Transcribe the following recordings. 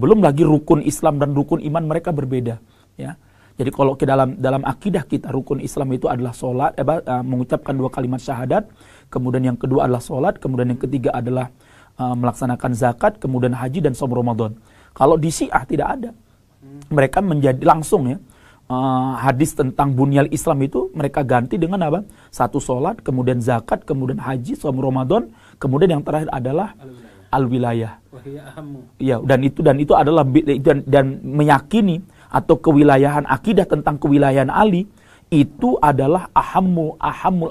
belum lagi rukun Islam dan rukun iman mereka berbeda, ya. Jadi kalau ke dalam akidah kita, rukun Islam itu adalah sholat, mengucapkan 2 kalimat syahadat, kemudian yang kedua adalah sholat, kemudian yang ketiga adalah melaksanakan zakat, kemudian haji dan shaum Ramadan. Kalau di Syiah tidak ada. Mereka menjadi langsung, ya, hadis tentang bunyal Islam itu mereka ganti dengan apa? 1 sholat, kemudian zakat, kemudian haji, shaum Ramadan, kemudian yang terakhir adalah al-wilayah. Ya, dan itu adalah dan meyakini atau kewilayahan akidah tentang kewilayahan Ali itu adalah ahamul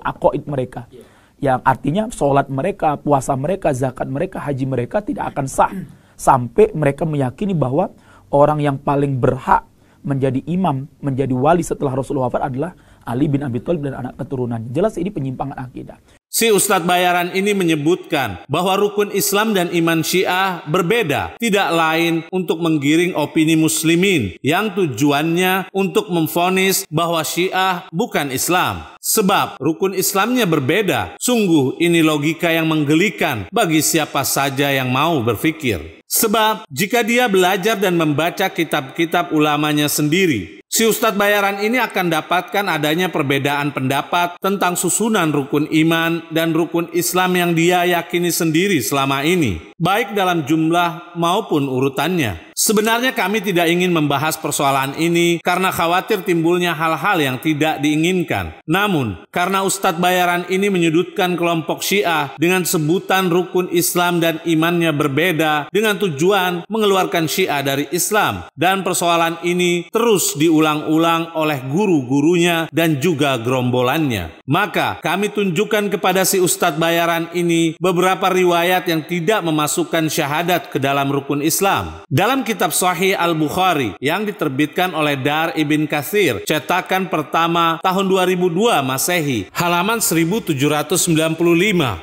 aqaid mereka. Yang artinya sholat mereka, puasa mereka, zakat mereka, haji mereka tidak akan sah sampai mereka meyakini bahwa orang yang paling berhak menjadi imam, menjadi wali setelah Rasulullah wafat adalah Ali bin Abi Thalib dan anak keturunannya. Jelas ini penyimpangan akidah. Si Ustadz Bayaran ini menyebutkan bahwa rukun Islam dan iman Syiah berbeda, tidak lain untuk menggiring opini muslimin yang tujuannya untuk memvonis bahwa Syiah bukan Islam. Sebab rukun Islamnya berbeda. Sungguh ini logika yang menggelikan bagi siapa saja yang mau berpikir. Sebab jika dia belajar dan membaca kitab-kitab ulamanya sendiri, si Ustadz Bayaran ini akan dapatkan adanya perbedaan pendapat tentang susunan rukun iman dan rukun Islam yang dia yakini sendiri selama ini, baik dalam jumlah maupun urutannya. Sebenarnya kami tidak ingin membahas persoalan ini karena khawatir timbulnya hal-hal yang tidak diinginkan. Namun, karena Ustadz Bayaran ini menyudutkan kelompok Syiah dengan sebutan rukun Islam dan imannya berbeda dengan tujuan mengeluarkan Syiah dari Islam, dan persoalan ini terus diulang-ulang oleh guru-gurunya dan juga gerombolannya, maka kami tunjukkan kepada si Ustadz Bayaran ini beberapa riwayat yang tidak memasukkan syahadat ke dalam rukun Islam. Dalam kitab Sahih Al-Bukhari yang diterbitkan oleh Dar Ibn Katsir, cetakan pertama tahun 2002 Masehi, halaman 1795.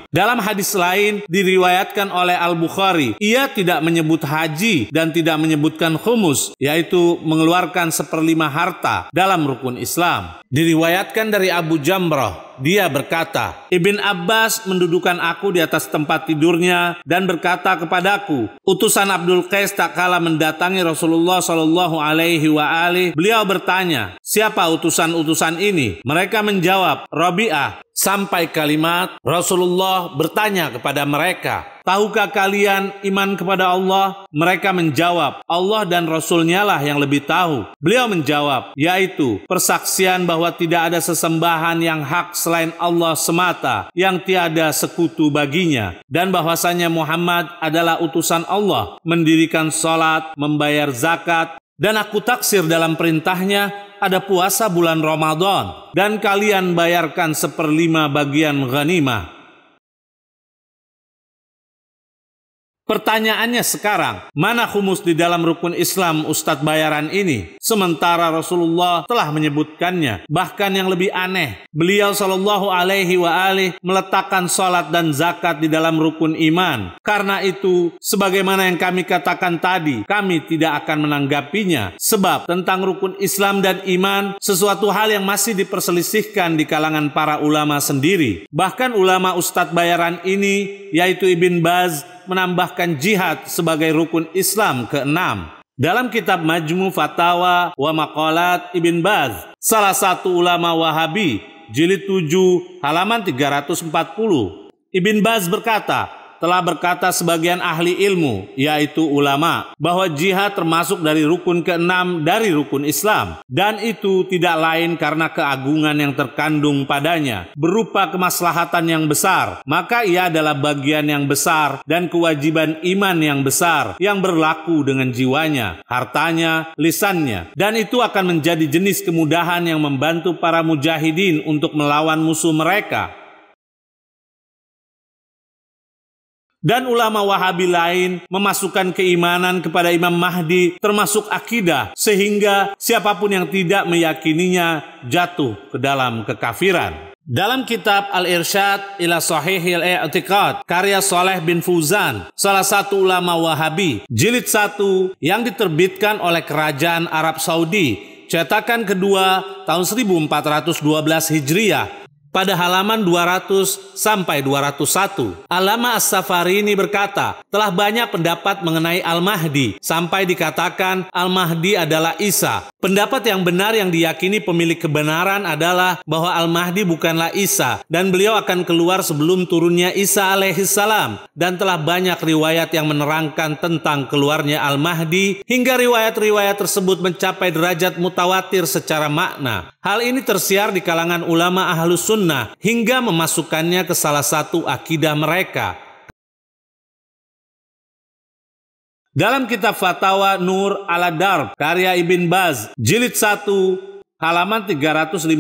Dalam hadis lain diriwayatkan oleh Al-Bukhari, ia tidak menyebut haji dan tidak menyebutkan khumus, yaitu mengeluarkan 1/5 harta dalam rukun Islam. Diriwayatkan dari Abu Jamrah, dia berkata, Ibn Abbas mendudukan aku di atas tempat tidurnya dan berkata kepadaku, utusan Abdul Qais tak kalah mendatangi Rasulullah Shallallahu Alaihi Wasallam. Beliau bertanya, siapa utusan-utusan ini? Mereka menjawab, Rabi'ah. Sampai kalimat Rasulullah bertanya kepada mereka, tahukah kalian iman kepada Allah? Mereka menjawab, Allah dan Rasulnya lah yang lebih tahu. Beliau menjawab, yaitu persaksian bahwa tidak ada sesembahan yang hak selain Allah semata, yang tiada sekutu baginya, dan bahwasanya Muhammad adalah utusan Allah, mendirikan sholat, membayar zakat, dan aku taksir dalam perintahnya ada puasa bulan Ramadan, dan kalian bayarkan 1/5 bagian ghanimah. Pertanyaannya sekarang, mana khumus di dalam rukun Islam Ustadz Bayaran ini? Sementara Rasulullah telah menyebutkannya. Bahkan yang lebih aneh, beliau Shallallahu Alaihi Wasallam meletakkan sholat dan zakat di dalam rukun iman. Karena itu, sebagaimana yang kami katakan tadi, kami tidak akan menanggapinya. Sebab tentang rukun Islam dan iman, sesuatu hal yang masih diperselisihkan di kalangan para ulama sendiri. Bahkan ulama Ustadz Bayaran ini, yaitu Ibn Baz, menambahkan jihad sebagai rukun Islam ke-6. Dalam kitab Majmu' Fatawa wa Maqalat Ibn Baz, salah satu ulama Wahabi, jilid 7, halaman 340, Ibn Baz berkata, telah berkata sebagian ahli ilmu, yaitu ulama, bahwa jihad termasuk dari rukun ke-6 dari rukun Islam, dan itu tidak lain karena keagungan yang terkandung padanya, berupa kemaslahatan yang besar, maka ia adalah bagian yang besar dan kewajiban iman yang besar yang berlaku dengan jiwanya, hartanya, lisannya, dan itu akan menjadi jenis kemudahan yang membantu para mujahidin untuk melawan musuh mereka. Dan ulama Wahabi lain memasukkan keimanan kepada Imam Mahdi termasuk akidah, sehingga siapapun yang tidak meyakininya jatuh ke dalam kekafiran. Dalam kitab Al-Irsyad ila Sahihil I'tiqad karya Saleh bin Fawzan, salah satu ulama Wahabi, jilid 1 yang diterbitkan oleh Kerajaan Arab Saudi, cetakan kedua tahun 1412 Hijriah, pada halaman 200 sampai 201, Allama As-Safarini berkata, Telah banyak pendapat mengenai Al-Mahdi, sampai dikatakan Al-Mahdi adalah Isa. Pendapat yang benar yang diyakini pemilik kebenaran adalah bahwa Al-Mahdi bukanlah Isa, dan beliau akan keluar sebelum turunnya Isa alaihissalam. Dan telah banyak riwayat yang menerangkan tentang keluarnya Al-Mahdi, hingga riwayat-riwayat tersebut mencapai derajat mutawatir secara makna. Hal ini tersiar di kalangan ulama Ahlus Sunnah, hingga memasukkannya ke salah satu akidah mereka. Dalam kitab Fatawa Nur ala Darb, karya Ibn Baz, jilid 1, halaman 355,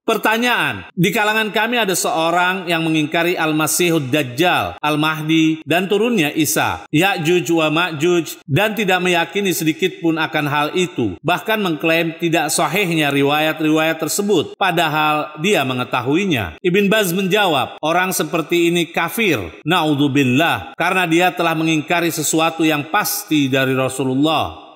pertanyaan, di kalangan kami ada seorang yang mengingkari Al-Masihud Dajjal, Al-Mahdi, dan turunnya Isa, Ya'juj wa Ma'juj, dan tidak meyakini sedikit pun akan hal itu, bahkan mengklaim tidak sahihnya riwayat-riwayat tersebut, padahal dia mengetahuinya. Ibn Baz menjawab, orang seperti ini kafir, na'udzubillah, karena dia telah mengingkari sesuatu yang pasti dari Rasulullah.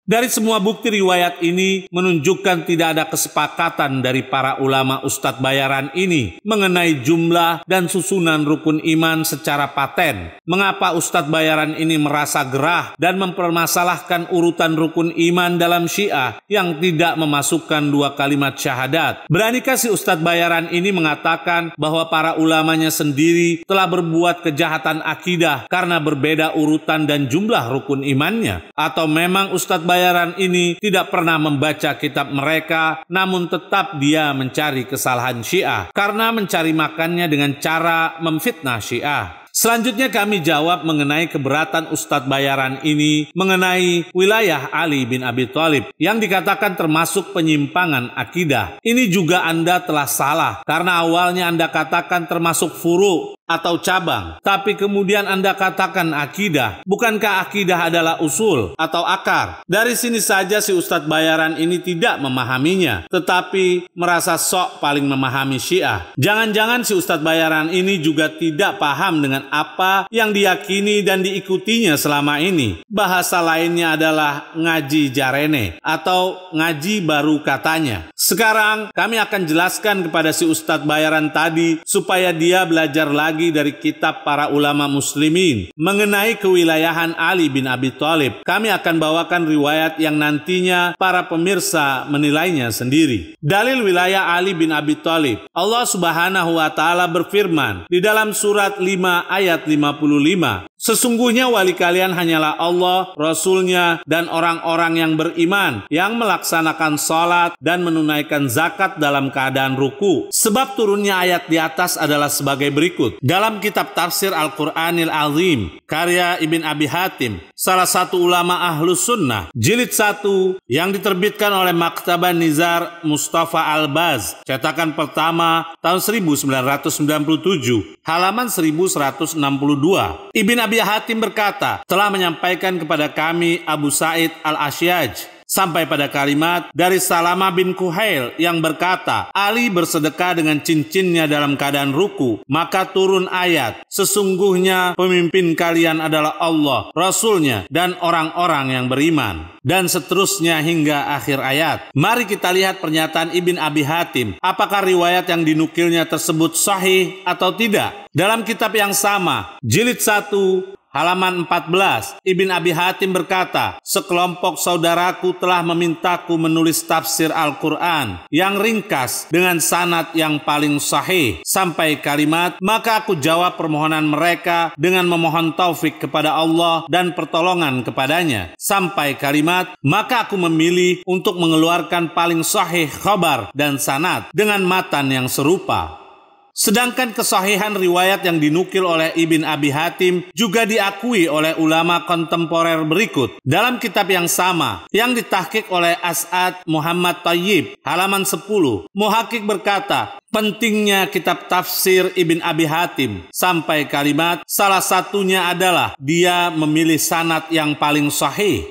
Dari semua bukti riwayat ini menunjukkan tidak ada kesepakatan dari para ulama Ustadz Bayaran ini mengenai jumlah dan susunan rukun iman secara paten. Mengapa Ustadz Bayaran ini merasa gerah dan mempermasalahkan urutan rukun iman dalam Syiah yang tidak memasukkan 2 kalimat syahadat? Beranikah si Ustadz Bayaran ini mengatakan bahwa para ulamanya sendiri telah berbuat kejahatan akidah karena berbeda urutan dan jumlah rukun imannya? Atau memang Ustadz Bayaran ini tidak pernah membaca kitab mereka, namun tetap dia mencari kesalahan Syiah karena mencari makannya dengan cara memfitnah Syiah? Selanjutnya kami jawab mengenai keberatan Ustadz Bayaran ini mengenai wilayah Ali bin Abi Thalib yang dikatakan termasuk penyimpangan akidah. Ini juga Anda telah salah karena awalnya Anda katakan termasuk furu atau cabang, tapi kemudian Anda katakan akidah. Bukankah akidah adalah usul atau akar? Dari sini saja si Ustadz Bayaran ini tidak memahaminya, tetapi merasa sok paling memahami Syiah. Jangan-jangan si Ustadz Bayaran ini juga tidak paham dengan apa yang diyakini dan diikutinya selama ini. Bahasa lainnya adalah ngaji jarene atau ngaji baru katanya. Sekarang kami akan jelaskan kepada si Ustadz Bayaran tadi supaya dia belajar lagi dari kitab para ulama muslimin mengenai kewilayahan Ali bin Abi Thalib. Kami akan bawakan riwayat yang nantinya para pemirsa menilainya sendiri. Dalil wilayah Ali bin Abi Thalib. Allah Subhanahu wa taala berfirman di dalam surat 5 ayat 55. Sesungguhnya wali kalian hanyalah Allah, Rasulnya, dan orang-orang yang beriman, yang melaksanakan salat dan menunaikan zakat dalam keadaan ruku. Sebab turunnya ayat di atas adalah sebagai berikut. Dalam kitab tafsir Al-Quranil Azim, karya Ibn Abi Hatim, salah satu ulama Ahlus Sunnah, jilid 1, yang diterbitkan oleh Maktabah Nizar Mustafa Al-Baz, cetakan pertama tahun 1997, halaman 1162. Ibn Abi Hatim berkata, telah menyampaikan kepada kami Abu Sa'id Al-Asyaj sampai pada kalimat dari Salamah bin Kuhail yang berkata, Ali bersedekah dengan cincinnya dalam keadaan ruku, maka turun ayat, sesungguhnya pemimpin kalian adalah Allah, Rasulnya, dan orang-orang yang beriman, dan seterusnya hingga akhir ayat. Mari kita lihat pernyataan Ibn Abi Hatim, apakah riwayat yang dinukilnya tersebut sahih atau tidak. Dalam kitab yang sama, jilid 1, halaman 14, Ibn Abi Hatim berkata, sekelompok saudaraku telah memintaku menulis tafsir Al-Quran yang ringkas dengan sanad yang paling sahih sampai kalimat, maka aku jawab permohonan mereka dengan memohon taufik kepada Allah dan pertolongan kepadanya sampai kalimat, maka aku memilih untuk mengeluarkan paling sahih khabar dan sanad dengan matan yang serupa. Sedangkan kesahihan riwayat yang dinukil oleh Ibn Abi Hatim juga diakui oleh ulama kontemporer berikut. Dalam kitab yang sama, yang ditahqiq oleh As'ad Muhammad Thayyib, halaman 10, Muhaqqiq berkata, pentingnya kitab tafsir Ibn Abi Hatim sampai kalimat, salah satunya adalah dia memilih sanad yang paling sahih.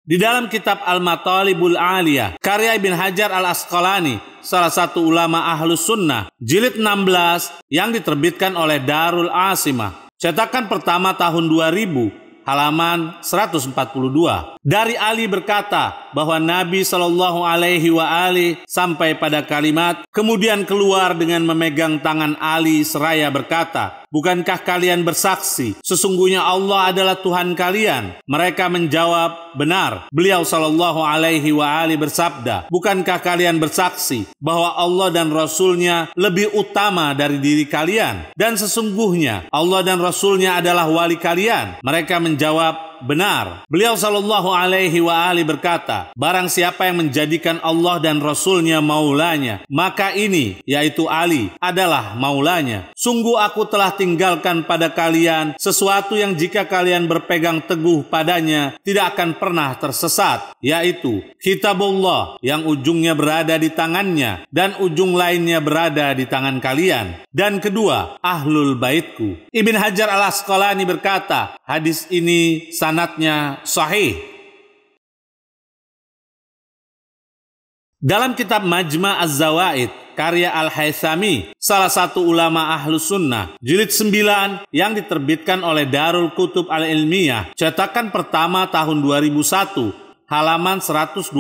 Di dalam kitab Al-Matalibul Aliyah, karya Ibn Hajar Al-Asqalani, salah satu ulama Ahlus Sunnah, jilid 16 yang diterbitkan oleh Darul Asimah, cetakan pertama tahun 2000, halaman 142. Dari Ali berkata bahwa Nabi Shallallahu Alaihi Wasallam sampai pada kalimat, kemudian keluar dengan memegang tangan Ali seraya berkata, bukankah kalian bersaksi sesungguhnya Allah adalah Tuhan kalian? Mereka menjawab, benar. Beliau Shallallahu Alaihi Wasallam bersabda, bukankah kalian bersaksi bahwa Allah dan Rasulnya lebih utama dari diri kalian? Dan sesungguhnya Allah dan Rasulnya adalah wali kalian. Mereka menjawab, benar. Beliau Shallallahu Alaihi Wasallam berkata, barang siapa yang menjadikan Allah dan Rasulnya maulanya, maka ini, yaitu Ali, adalah maulanya. Sungguh aku telah tinggalkan pada kalian sesuatu yang jika kalian berpegang teguh padanya tidak akan pernah tersesat, yaitu kitabullah yang ujungnya berada di tangannya dan ujung lainnya berada di tangan kalian. Dan kedua, ahlul baitku. Ibn Hajar al-Asqalani berkata, hadis ini sanadnya sahih. Dalam kitab Majma' Az-Zawaid karya Al-Haythami, salah satu ulama Ahlus Sunnah, jilid 9 yang diterbitkan oleh Darul Kutub Al-Ilmiyah, cetakan pertama tahun 2001, halaman 120.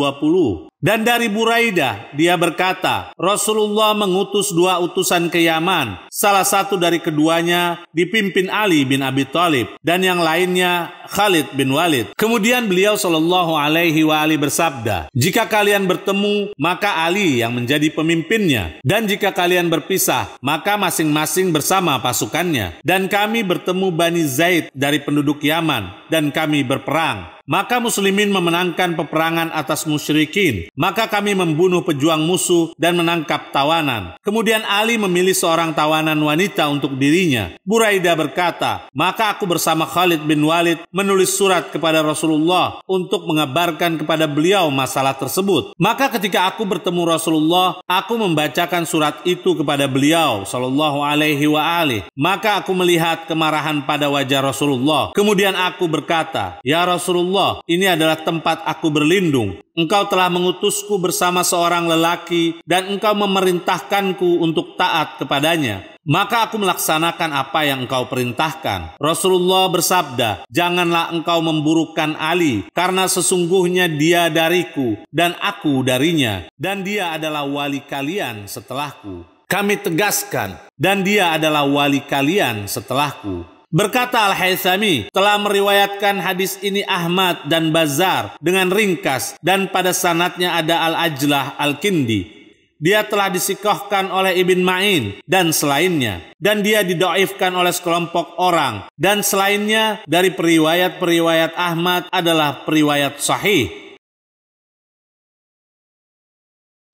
Dan dari Buraidah, dia berkata, Rasulullah mengutus 2 utusan ke Yaman. Salah satu dari keduanya dipimpin Ali bin Abi Thalib dan yang lainnya Khalid bin Walid. Kemudian beliau Shallallahu Alaihi Wasallam bersabda, jika kalian bertemu, maka Ali yang menjadi pemimpinnya. Dan jika kalian berpisah, maka masing-masing bersama pasukannya. Dan kami bertemu Bani Zaid dari penduduk Yaman, dan kami berperang. Maka muslimin memenangkan peperangan atas musyrikin. Maka kami membunuh pejuang musuh dan menangkap tawanan. Kemudian Ali memilih seorang tawanan wanita untuk dirinya. Buraidah berkata, maka aku bersama Khalid bin Walid menulis surat kepada Rasulullah untuk mengabarkan kepada beliau masalah tersebut. Maka ketika aku bertemu Rasulullah, aku membacakan surat itu kepada beliau Shallallahu Alaihi Wasallam. Maka aku melihat kemarahan pada wajah Rasulullah. Kemudian aku berkata, ya Rasulullah, ini adalah tempat aku berlindung. Engkau telah mengutusku bersama seorang lelaki dan engkau memerintahkanku untuk taat kepadanya. Maka aku melaksanakan apa yang engkau perintahkan. Rasulullah bersabda, janganlah engkau memburukan Ali, karena sesungguhnya dia dariku dan aku darinya, dan dia adalah wali kalian setelahku. Kami tegaskan, dan dia adalah wali kalian setelahku. Berkata Al-Haythami, telah meriwayatkan hadis ini Ahmad dan Bazar dengan ringkas, dan pada sanadnya ada Al-Ajlah Al-Kindi. Dia telah disikohkan oleh Ibn Ma'in dan selainnya, dan dia didoifkan oleh sekelompok orang, dan selainnya dari periwayat-periwayat Ahmad adalah periwayat sahih.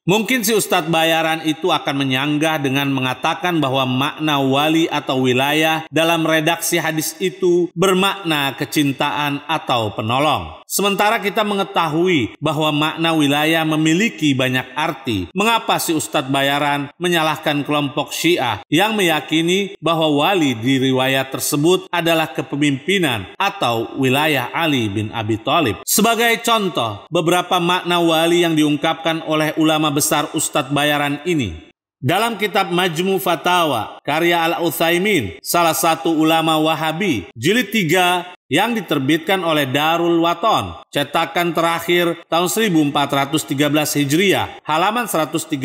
Mungkin si Ustadz bayaran itu akan menyanggah dengan mengatakan bahwa makna wali atau wilayah dalam redaksi hadis itu bermakna kecintaan atau penolong. Sementara kita mengetahui bahwa makna wilayah memiliki banyak arti. Mengapa si Ustadz bayaran menyalahkan kelompok Syiah yang meyakini bahwa wali di riwayat tersebut adalah kepemimpinan atau wilayah Ali bin Abi Thalib? Sebagai contoh, beberapa makna wali yang diungkapkan oleh ulama besar Ustadz bayaran ini. Dalam kitab Majmu' Fatawa karya Al-Utsaimin, salah satu ulama Wahabi, jilid 3 yang diterbitkan oleh Darul Waton, cetakan terakhir tahun 1413 Hijriah, halaman 136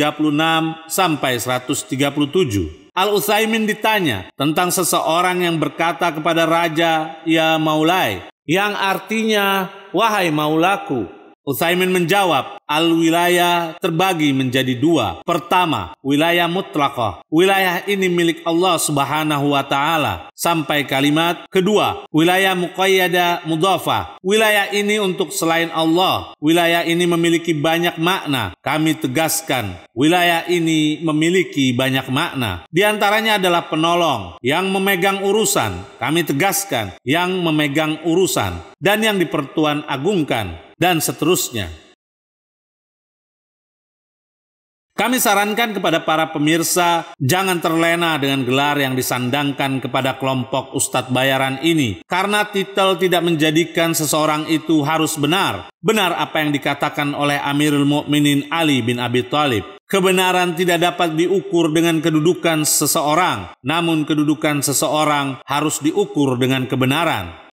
sampai 137. Al-Utsaimin ditanya tentang seseorang yang berkata kepada raja, ya Maulai, yang artinya wahai maulaku. Utsaimin menjawab, al-wilayah terbagi menjadi 2. Pertama, wilayah mutlaqah. Wilayah ini milik Allah Subhanahu wa Ta'ala. Sampai kalimat kedua, wilayah muqayyada mudhafah. Wilayah ini untuk selain Allah. Wilayah ini memiliki banyak makna. Kami tegaskan, wilayah ini memiliki banyak makna. Di antaranya adalah penolong, yang memegang urusan. Kami tegaskan, yang memegang urusan. Dan yang dipertuan agungkan. Dan seterusnya. Kami sarankan kepada para pemirsa jangan terlena dengan gelar yang disandangkan kepada kelompok Ustadz bayaran ini, karena titel tidak menjadikan seseorang itu harus benar. Benar apa yang dikatakan oleh Amirul Mukminin Ali bin Abi Thalib. Kebenaran tidak dapat diukur dengan kedudukan seseorang, namun kedudukan seseorang harus diukur dengan kebenaran.